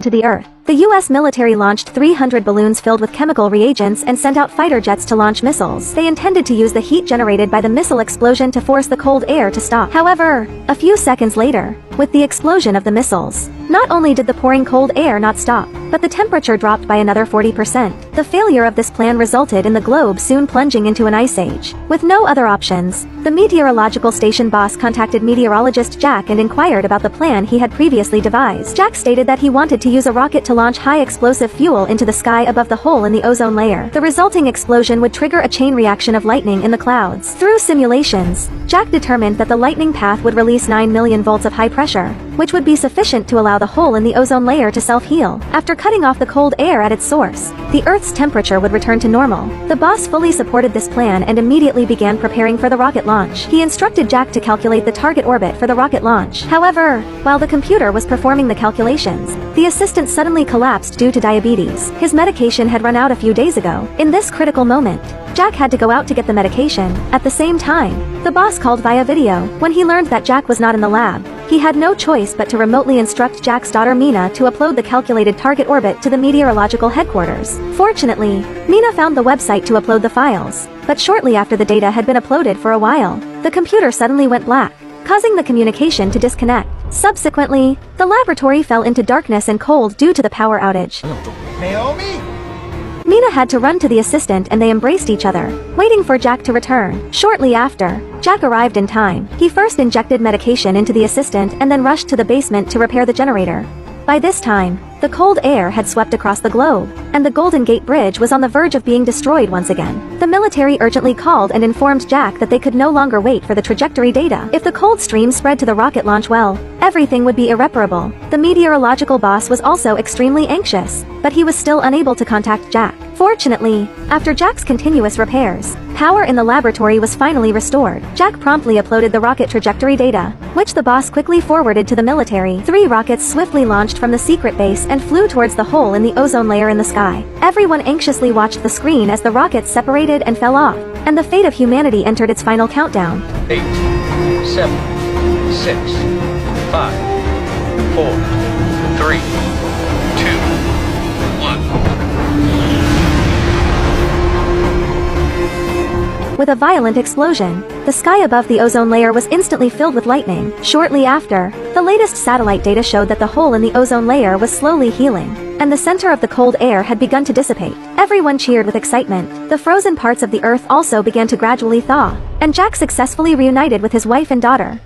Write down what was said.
to the Earth. The U.S. military launched 300 balloons filled with chemical reagents and sent out fighter jets to launch missiles. They intended to use the heat generated by the missile explosion to force the cold air to stop. However, a few seconds later, with the explosion of the missiles, not only did the pouring cold air not stop, but the temperature dropped by another 40%. The failure of this plan resulted in the globe soon plunging into an ice age. With no other options, the meteorological station boss contacted meteorologist Jack and inquired about the plan he had previously devised. Jack stated that he wanted to use a rocket to launch high-explosive fuel into the sky above the hole in the ozone layer. The resulting explosion would trigger a chain reaction of lightning in the clouds. Through simulations, Jack determined that the lightning path would release 9 million volts of high pressure, which would be sufficient to allow the hole in the ozone layer to self-heal. After cutting off the cold air at its source, the Earth's temperature would return to normal. The boss fully supported this plan and immediately began preparing for the rocket launch. He instructed Jack to calculate the target orbit for the rocket launch. However, while the computer was performing the calculations, the assistant suddenly collapsed due to diabetes. His medication had run out a few days ago. In this critical moment, Jack had to go out to get the medication. At the same time, the boss called via video. When he learned that Jack was not in the lab, he had no choice but to remotely instruct Jack's daughter Mina to upload the calculated target orbit to the meteorological headquarters. Fortunately, Mina found the website to upload the files, but shortly after the data had been uploaded for a while, the computer suddenly went black, causing the communication to disconnect. Subsequently, the laboratory fell into darkness and cold due to the power outage. Naomi? Mina had to run to the assistant and they embraced each other, waiting for Jack to return. Shortly after, Jack arrived in time. He first injected medication into the assistant and then rushed to the basement to repair the generator. By this time, the cold air had swept across the globe, and the Golden Gate Bridge was on the verge of being destroyed once again. The military urgently called and informed Jack that they could no longer wait for the trajectory data. If the cold stream spread to the rocket launch well, everything would be irreparable. The meteorological boss was also extremely anxious, but he was still unable to contact Jack. Fortunately, after Jack's continuous repairs, power in the laboratory was finally restored. Jack promptly uploaded the rocket trajectory data, which the boss quickly forwarded to the military. 3 rockets swiftly launched from the secret base and flew towards the hole in the ozone layer in the sky. Everyone anxiously watched the screen as the rockets separated and fell off, and the fate of humanity entered its final countdown. 8, 7, 6, 5, 4, 3, 2, 1. With a violent explosion, the sky above the ozone layer was instantly filled with lightning. Shortly after, the latest satellite data showed that the hole in the ozone layer was slowly healing, and the center of the cold air had begun to dissipate. Everyone cheered with excitement. The frozen parts of the Earth also began to gradually thaw, and Jack successfully reunited with his wife and daughter.